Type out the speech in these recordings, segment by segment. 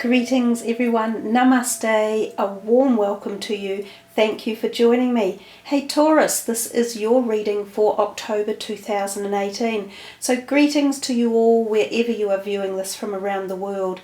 Greetings everyone, namaste, a warm welcome to you. Thank you for joining me. Hey Taurus, this is your reading for October 2018. So greetings to you all wherever you are viewing this from around the world.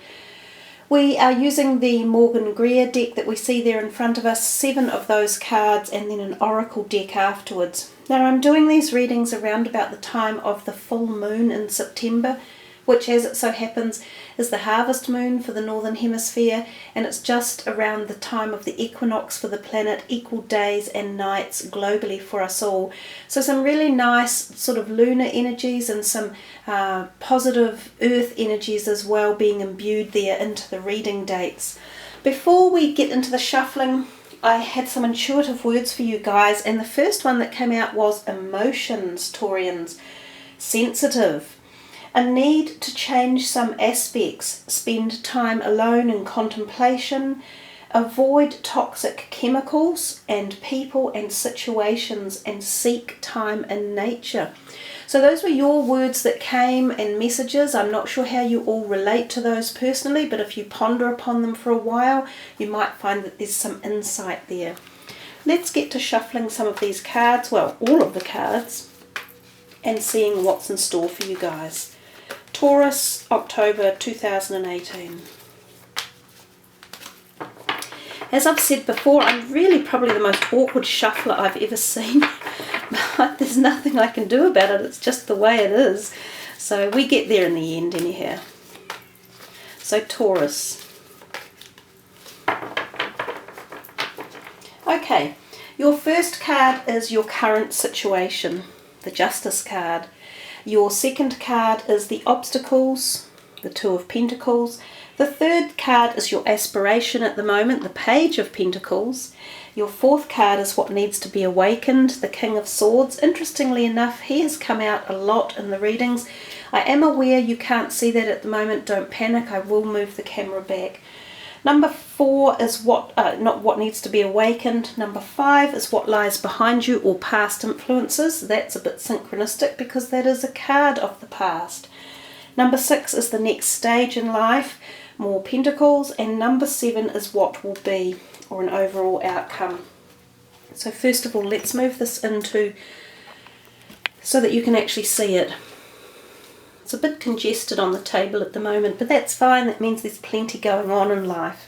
We are using the Morgan Greer deck that we see there in front of us, 7 of those cards and then an oracle deck afterwards. Now I'm doing these readings around about the time of the full moon in September, which as it so happens is the harvest moon for the northern hemisphere, and it's just around the time of the equinox for the planet, equal days and nights globally for us all. So some really nice sort of lunar energies and some positive earth energies as well being imbued there into the reading dates. Before we get into the shuffling, I had some intuitive words for you guys, and the first one that came out was emotions, Taurians. Sensitive. A need to change some aspects, spend time alone in contemplation, avoid toxic chemicals and people and situations, and seek time in nature. So those were your words that came and messages. I'm not sure how you all relate to those personally, but if you ponder upon them for a while, you might find that there's some insight there. Let's get to shuffling some of these cards, well, all of the cards, and seeing what's in store for you guys. Taurus, October 2018. As I've said before, I'm really probably the most awkward shuffler I've ever seen, but there's nothing I can do about it. It's just the way it is. So we get there in the end anyhow. So Taurus. Okay, your first card is your current situation, the Justice card. Your second card is the obstacles, the Two of Pentacles. The third card is your aspiration at the moment, the Page of Pentacles. Your fourth card is what needs to be awakened, the King of Swords. Interestingly enough, he has come out a lot in the readings. I am aware you can't see that at the moment. Don't panic, I will move the camera back. Number 4 is not what needs to be awakened. Number 5 is what lies behind you or past influences. That's a bit synchronistic because that is a card of the past. Number 6 is the next stage in life, more pentacles. And number 7 is what will be, or an overall outcome. So first of all, let's move this into so that you can actually see it. It's a bit congested on the table at the moment, but that's fine. That means there's plenty going on in life.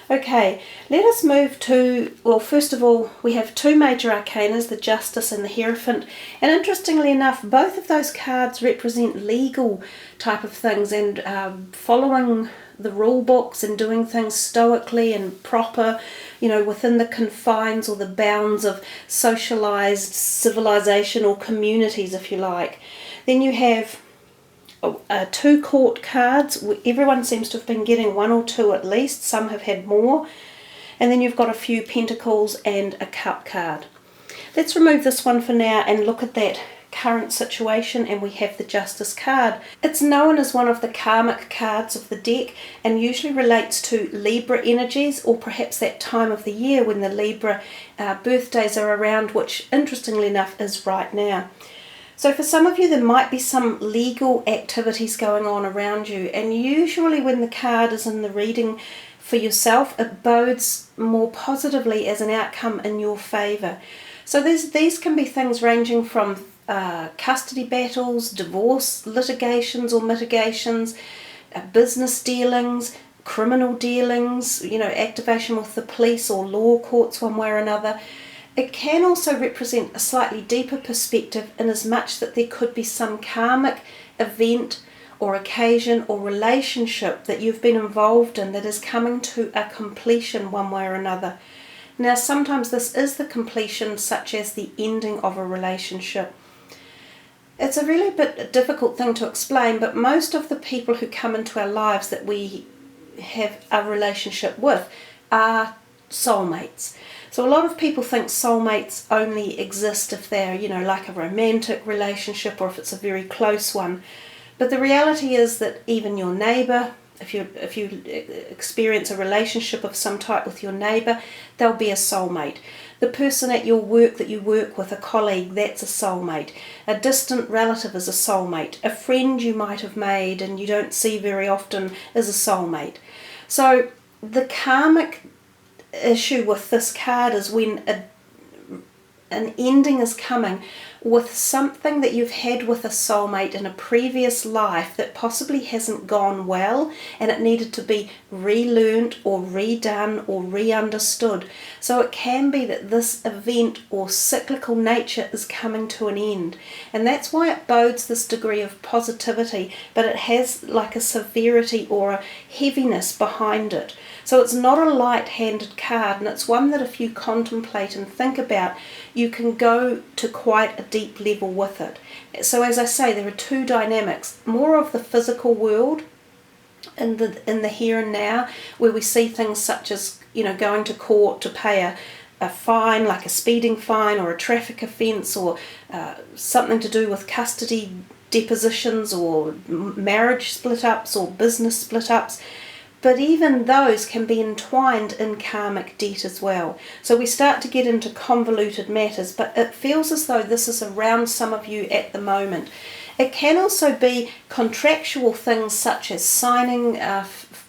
Okay, let us move to, well, first of all, we have 2 major arcanas, the Justice and the Hierophant. And interestingly enough, both of those cards represent legal type of things and following the rule books and doing things stoically and proper, within the confines or the bounds of socialized civilization or communities, if you like. Then you have 2 court cards. Everyone seems to have been getting 1 or 2 at least. Some have had more. And then you've got a few pentacles and a cup card. Let's remove this one for now and look at that current situation, and we have the Justice card. It's known as one of the karmic cards of the deck and usually relates to Libra energies, or perhaps that time of the year when the Libra birthdays are around, which interestingly enough is right now. So for some of you, there might be some legal activities going on around you, and usually when the card is in the reading for yourself, it bodes more positively as an outcome in your favour. So these can be things ranging from custody battles, divorce litigations or mitigations, business dealings, criminal dealings, activation with the police or law courts one way or another. It can also represent a slightly deeper perspective in as much that there could be some karmic event or occasion or relationship that you've been involved in that is coming to a completion one way or another. Now sometimes this is the completion, such as the ending of a relationship. It's a really bit difficult thing to explain, but most of the people who come into our lives that we have a relationship with are soulmates. So a lot of people think soulmates only exist if they're, like a romantic relationship or if it's a very close one. But the reality is that even your neighbour, if you experience a relationship of some type with your neighbour, they'll be a soulmate. The person at your work that you work with, a colleague, that's a soulmate. A distant relative is a soulmate. A friend you might have made and you don't see very often is a soulmate. So the karmic issue with this card is when an ending is coming with something that you've had with a soulmate in a previous life that possibly hasn't gone well, and it needed to be relearned or redone or re-understood. So it can be that this event or cyclical nature is coming to an end, and that's why it bodes this degree of positivity, but it has like a severity or a heaviness behind it. So it's not a light-handed card, and it's one that if you contemplate and think about, you can go to quite a deep level with it. So as I say, there are two dynamics, more of the physical world in the here and now, where we see things such as, going to court to pay a fine, like a speeding fine or a traffic offence, or something to do with custody depositions or marriage split-ups or business split-ups. But even those can be entwined in karmic debt as well. So we start to get into convoluted matters, but it feels as though this is around some of you at the moment. It can also be contractual things such as signing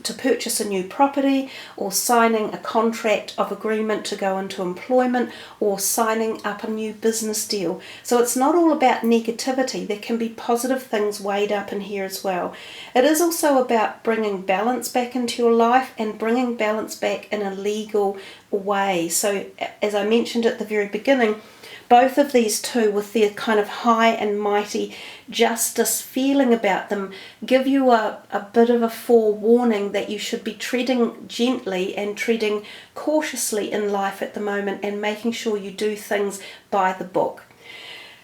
to purchase a new property, or signing a contract of agreement to go into employment, or signing up a new business deal. So it's not all about negativity. There can be positive things weighed up in here as well. It is also about bringing balance back into your life, and bringing balance back in a legal way. So as I mentioned at the very beginning, both of these two, with their kind of high and mighty justice feeling about them, give you a bit of a forewarning that you should be treading gently and treading cautiously in life at the moment, and making sure you do things by the book.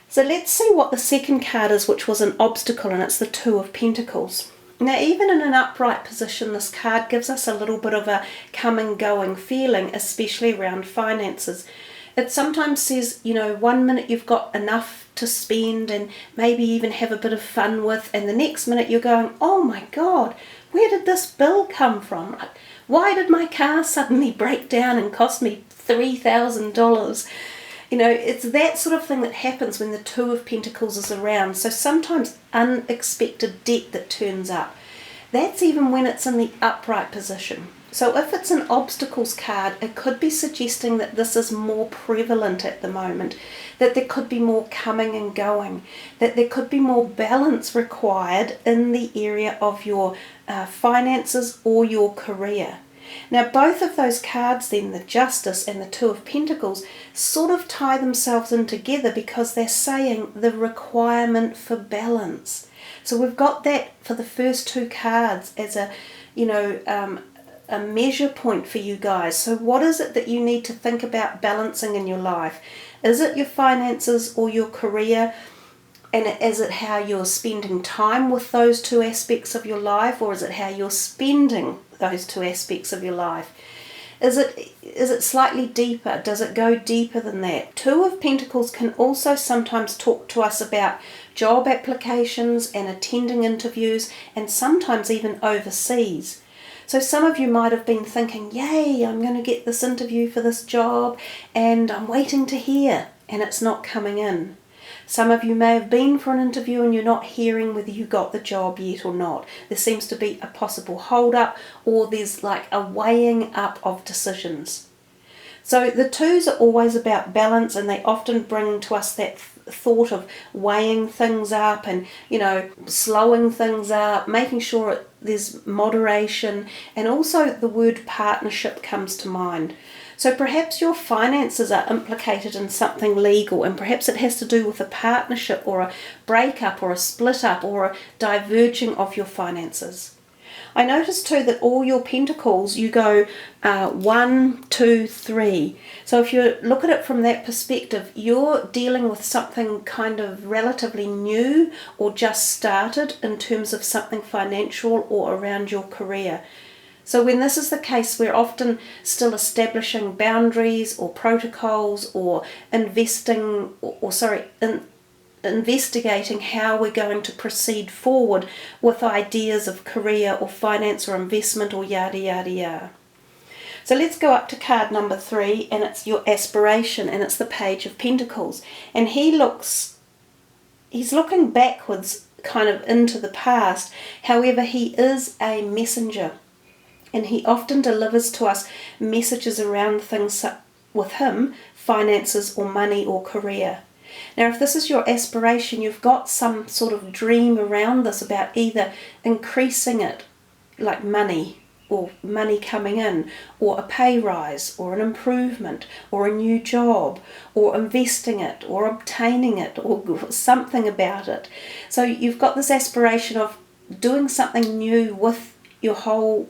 So let's see what the second card is, which was an obstacle, and it's the Two of Pentacles. Now, even in an upright position, this card gives us a little bit of a come-and-going feeling, especially around finances. It sometimes says, 1 minute you've got enough to spend and maybe even have a bit of fun with, and the next minute you're going, oh my God, where did this bill come from? Like, why did my car suddenly break down and cost me $3,000? It's that sort of thing that happens when the Two of Pentacles is around. So sometimes unexpected debt that turns up. That's even when it's in the upright position. So if it's an obstacles card, it could be suggesting that this is more prevalent at the moment, that there could be more coming and going, that there could be more balance required in the area of your finances or your career. Now, both of those cards then, the Justice and the Two of Pentacles, sort of tie themselves in together, because they're saying the requirement for balance. So we've got that for the first two cards as a measure point for you guys. So what is it that you need to think about balancing in your life? Is it your finances or your career? And is it how you're spending time with those two aspects of your life, or is it how you're spending those two aspects of your life? Is it slightly deeper? Does it go deeper than that? Two of Pentacles can also sometimes talk to us about job applications and attending interviews, and sometimes even overseas. So some of you might have been thinking, yay, I'm going to get this interview for this job, and I'm waiting to hear, and it's not coming in. Some of you may have been for an interview and you're not hearing whether you got the job yet or not. There seems to be a possible hold-up, or there's like a weighing up of decisions. So the twos are always about balance, and they often bring to us that thought of weighing things up and, slowing things up, making sure there's moderation, and also the word partnership comes to mind. So perhaps your finances are implicated in something legal, and perhaps it has to do with a partnership or a breakup or a split up or a diverging of your finances. I noticed too that all your pentacles, you go 1, 2, 3. So if you look at it from that perspective, you're dealing with something kind of relatively new or just started in terms of something financial or around your career. So when this is the case, we're often still establishing boundaries or protocols, or investigating how we're going to proceed forward with ideas of career or finance or investment or yada yada yada. So let's go up to card number 3, and it's your aspiration, and it's the Page of Pentacles. And he's looking backwards, kind of into the past. However, he is a messenger. and he often delivers to us messages around things with him, finances or money or career. Now, if this is your aspiration, you've got some sort of dream around this about either increasing it, like money, or money coming in, or a pay rise, or an improvement, or a new job, or investing it, or obtaining it, or something about it. So you've got this aspiration of doing something new with your whole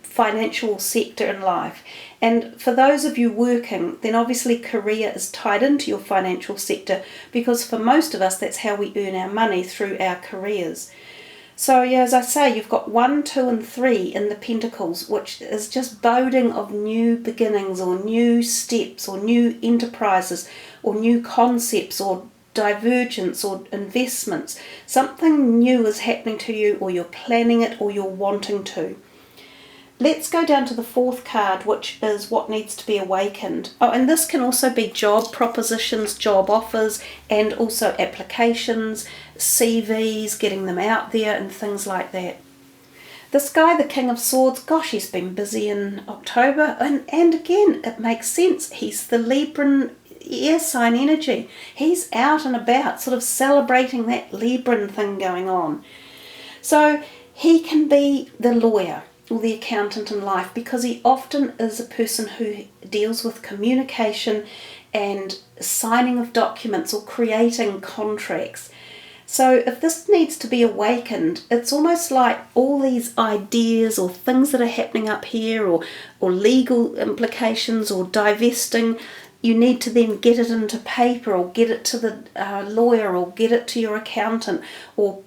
financial sector in life. And for those of you working, then obviously career is tied into your financial sector, because for most of us that's how we earn our money, through our careers. So yeah, as I say, you've got 1, 2 and 3 in the Pentacles, which is just boding of new beginnings or new steps or new enterprises or new concepts or divergence or investments. Something new is happening to you, or you're planning it, or you're wanting to. Let's go down to the 4th card, which is what needs to be awakened. Oh, and this can also be job propositions, job offers, and also applications, CVs, getting them out there and things like that. This guy, the King of Swords, gosh, he's been busy in October. And again, it makes sense. He's the Libran air sign energy. He's out and about, sort of celebrating that Libran thing going on. So he can be the lawyer or the accountant in life, because he often is a person who deals with communication and signing of documents or creating contracts. So if this needs to be awakened, it's almost like all these ideas or things that are happening up here, or legal implications or divesting, you need to then get it into paper, or get it to the lawyer, or get it to your accountant, or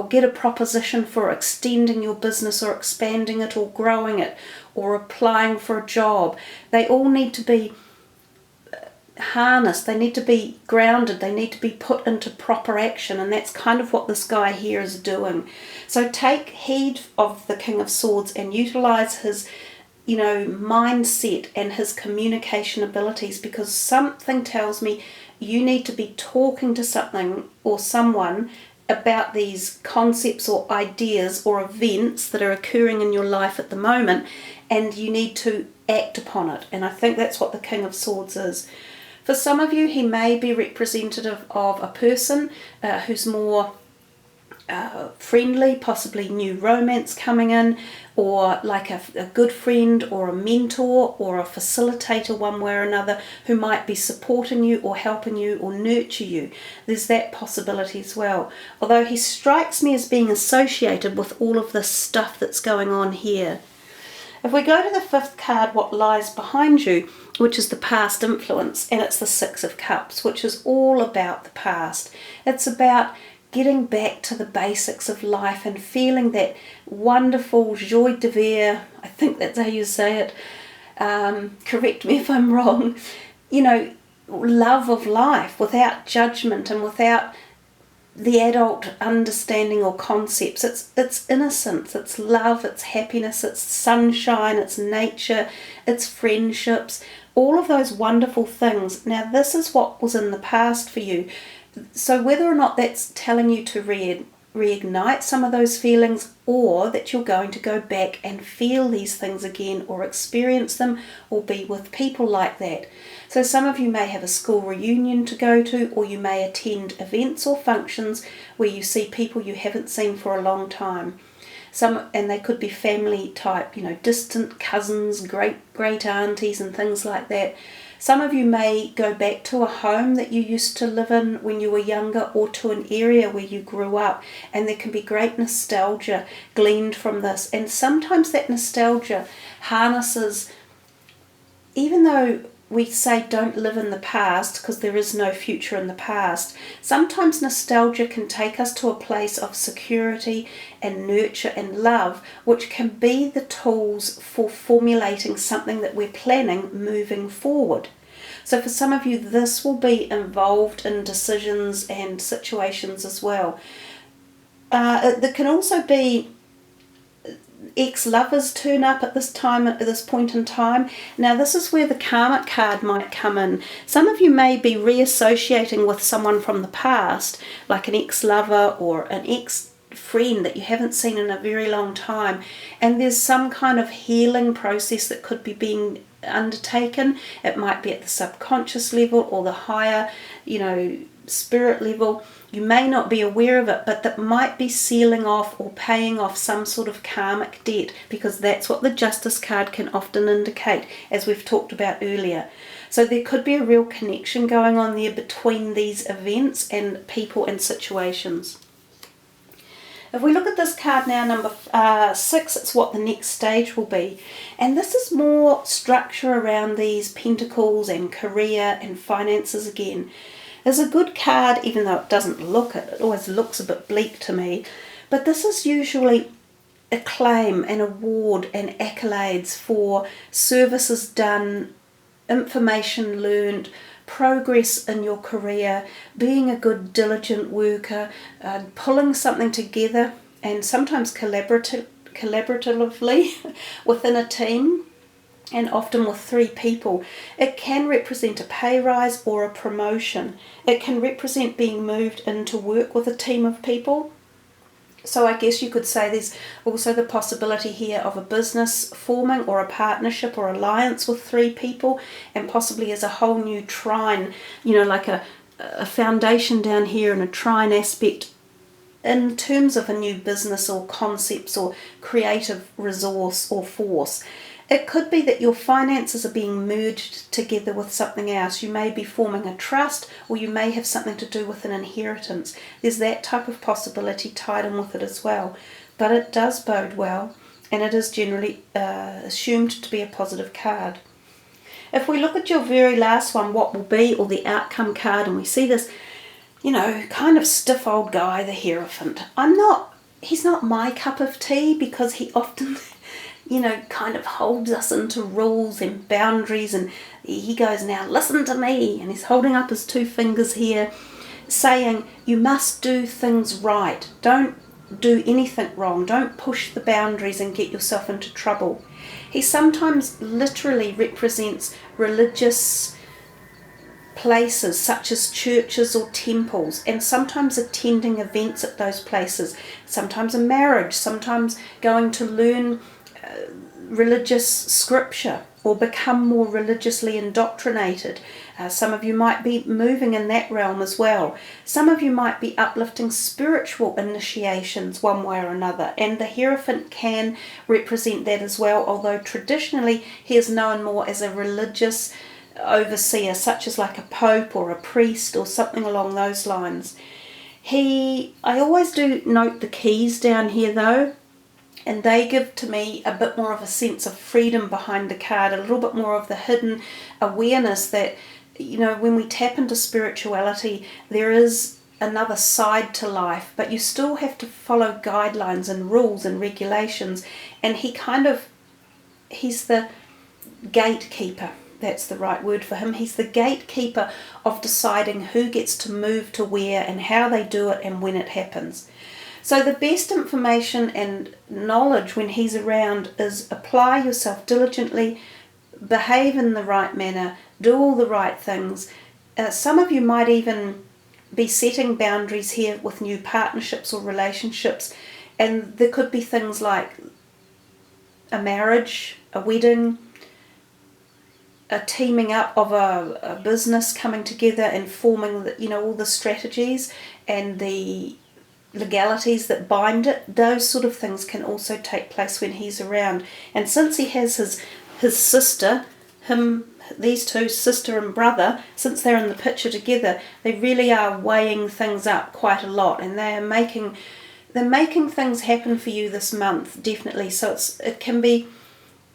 get a proposition for extending your business or expanding it or growing it or applying for a job. They all need to be harnessed, they need to be grounded, they need to be put into proper action, and that's kind of what this guy here is doing. So take heed of the King of Swords and utilize his mindset and his communication abilities, because something tells me you need to be talking to something or someone about these concepts or ideas or events that are occurring in your life at the moment, and you need to act upon it. And I think that's what the King of Swords is. For some of you, he may be representative of a person who's more friendly, possibly new romance coming in, or like a good friend or a mentor or a facilitator one way or another, who might be supporting you or helping you or nurture you. There's that possibility as well. Although he strikes me as being associated with all of this stuff that's going on here. If we go to the 5th card, what lies behind you, which is the past influence, and it's the 6 of Cups, which is all about the past. It's about getting back to the basics of life and feeling that wonderful joie de vivre, I think that's how you say it, correct me if I'm wrong, love of life without judgment and without the adult understanding or concepts. It's innocence, it's love, it's happiness, it's sunshine, it's nature, it's friendships, all of those wonderful things. Now this is what was in the past for you. So whether or not that's telling you to reignite some of those feelings, or that you're going to go back and feel these things again, or experience them, or be with people like that. So some of you may have a school reunion to go to, or you may attend events or functions where you see people you haven't seen for a long time. And they could be family type, distant cousins, great aunties and things like that. Some of you may go back to a home that you used to live in when you were younger, or to an area where you grew up, and there can be great nostalgia gleaned from this. And sometimes that nostalgia harnesses, even though we say don't live in the past because there is no future in the past, sometimes nostalgia can take us to a place of security and nurture and love, which can be the tools for formulating something that we're planning moving forward. So for some of you, this will be involved in decisions and situations as well. There can also be ex-lovers turn up at this point in time. Now this is where the karmic card might come in. Some of you may be reassociating with someone from the past, like an ex-lover or an ex friend that you haven't seen in a very long time, and there's some kind of healing process that could be being undertaken. It might be at the subconscious level or the higher, spirit level. You may not be aware of it, but that might be sealing off or paying off some sort of karmic debt, because that's what the Justice card can often indicate, as we've talked about earlier. So there could be a real connection going on there between these events and people and situations. If we look at this card now, number 6, it's what the next stage will be. And this is more structure around these pentacles and career and finances again. It's a good card, even though it doesn't look it. It always looks a bit bleak to me. But this is usually acclaim and award and accolades for services done, information learned, progress in your career, being a good diligent worker, pulling something together, and sometimes collaboratively within a team, and often with 3 people. It can represent a pay rise or a promotion. It can represent being moved into work with a team of people. So I guess you could say there's also the possibility here of a business forming or a partnership or alliance with 3 people, and possibly as a whole new trine, like a foundation down here and a trine aspect in terms of a new business or concepts or creative resource or force. It could be that your finances are being merged together with something else. You may be forming a trust, or you may have something to do with an inheritance. There's that type of possibility tied in with it as well. But it does bode well, and it is generally assumed to be a positive card. If we look at your very last one, what will be, or the outcome card, and we see this, kind of stiff old guy, the Hierophant. He's not my cup of tea, because he often kind of holds us into rules and boundaries, and he goes, now listen to me, and he's holding up his 2 fingers here, saying you must do things right, don't do anything wrong, don't push the boundaries and get yourself into trouble. He sometimes literally represents religious places such as churches or temples, and sometimes attending events at those places, sometimes a marriage, sometimes going to learn religious scripture or become more religiously indoctrinated. Some of you might be moving in that realm as well. Some of you might be uplifting spiritual initiations one way or another, and the Hierophant can represent that as well, although traditionally he is known more as a religious overseer, such as like a pope or a priest or something along those lines. I always do note the keys down here though, and they give to me a bit more of a sense of freedom behind the card, a little bit more of the hidden awareness that, when we tap into spirituality, there is another side to life, but you still have to follow guidelines and rules and regulations. And he's the gatekeeper. That's the right word for him. He's the gatekeeper of deciding who gets to move to where and how they do it and when it happens. So the best information and knowledge when he's around is apply yourself diligently, behave in the right manner, do all the right things. Some of you might even be setting boundaries here with new partnerships or relationships, and there could be things like a marriage, a wedding, a teaming up of a business coming together and forming all the strategies and the legalities that bind it. Those sort of things can also take place when he's around. And since he has his sister, these 2, sister and brother, since they're in the picture together, they really are weighing things up quite a lot, and they're making things happen for you this month, definitely. So it can be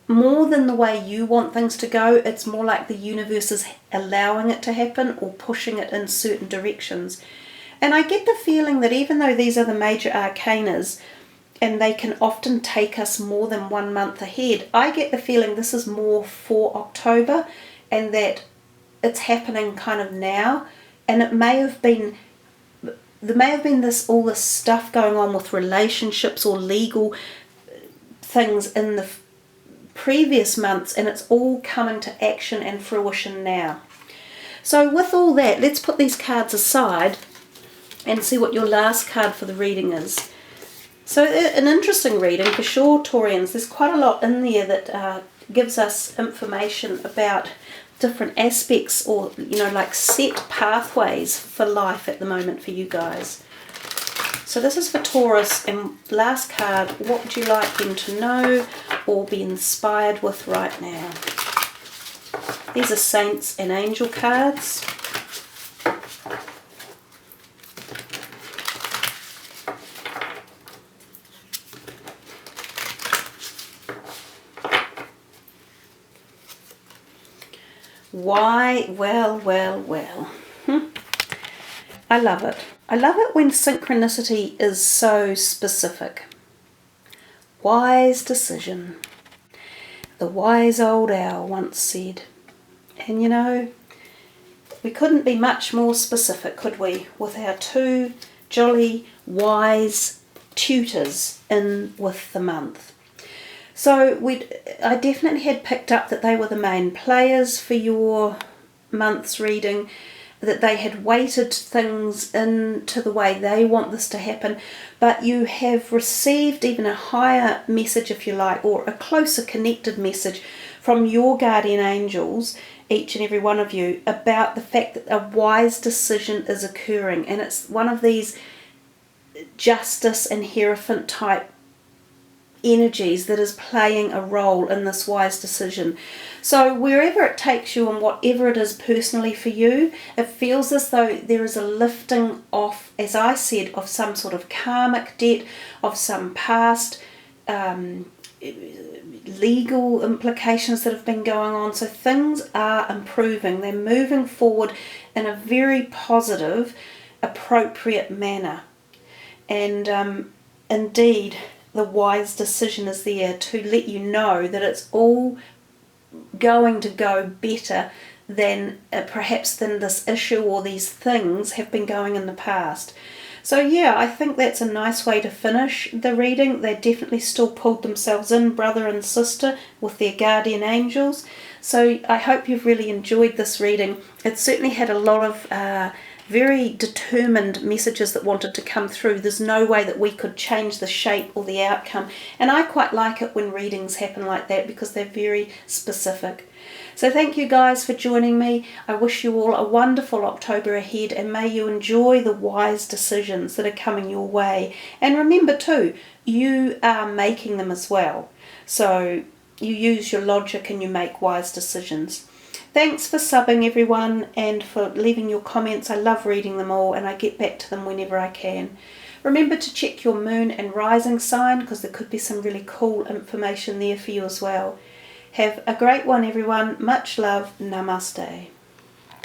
more than the way you want things to go. It's more like the universe is allowing it to happen or pushing it in certain directions. And I get the feeling that even though these are the major arcanas, and they can often take us more than 1 month ahead, I get the feeling this is more for October, and that it's happening kind of now. And there may have been all this stuff going on with relationships or legal things in the previous months, and it's all coming to action and fruition now. So with all that, let's put these cards aside and see what your last card for the reading is. So an interesting reading for sure, Taurians. There's quite a lot in there that gives us information about different aspects, or like set pathways for life at the moment for you guys. So this is for Taurus, and last card, what would you like them to know or be inspired with right now? These are Saints and Angel cards. Why? Well. I love it. I love it when synchronicity is so specific. Wise decision. The wise old owl once said. And we couldn't be much more specific, could we, with our two jolly wise tutors in with the month. So I definitely had picked up that they were the main players for your month's reading, that they had weighted things into the way they want this to happen, but you have received even a higher message, if you like, or a closer connected message from your guardian angels, each and every one of you, about the fact that a wise decision is occurring, and it's one of these justice and hierophant type energies that is playing a role in this wise decision. So wherever it takes you and whatever it is personally for you, it feels as though there is a lifting off, as I said, of some sort of karmic debt, of some past legal implications that have been going on. So things are improving. They're moving forward in a very positive, appropriate manner. And indeed, the wise decision is there to let you know that it's all going to go better than perhaps than this issue or these things have been going in the past. So yeah, I think that's a nice way to finish the reading. They definitely still pulled themselves in, brother and sister, with their guardian angels. So I hope you've really enjoyed this reading. It certainly had a lot of very determined messages that wanted to come through. There's no way that we could change the shape or the outcome. And I quite like it when readings happen like that because they're very specific. So thank you guys for joining me. I wish you all a wonderful October ahead, and may you enjoy the wise decisions that are coming your way. And remember too, you are making them as well. So you use your logic and you make wise decisions. Thanks for subbing, everyone, and for leaving your comments. I love reading them all, and I get back to them whenever I can. Remember to check your moon and rising sign, because there could be some really cool information there for you as well. Have a great one, everyone. Much love. Namaste.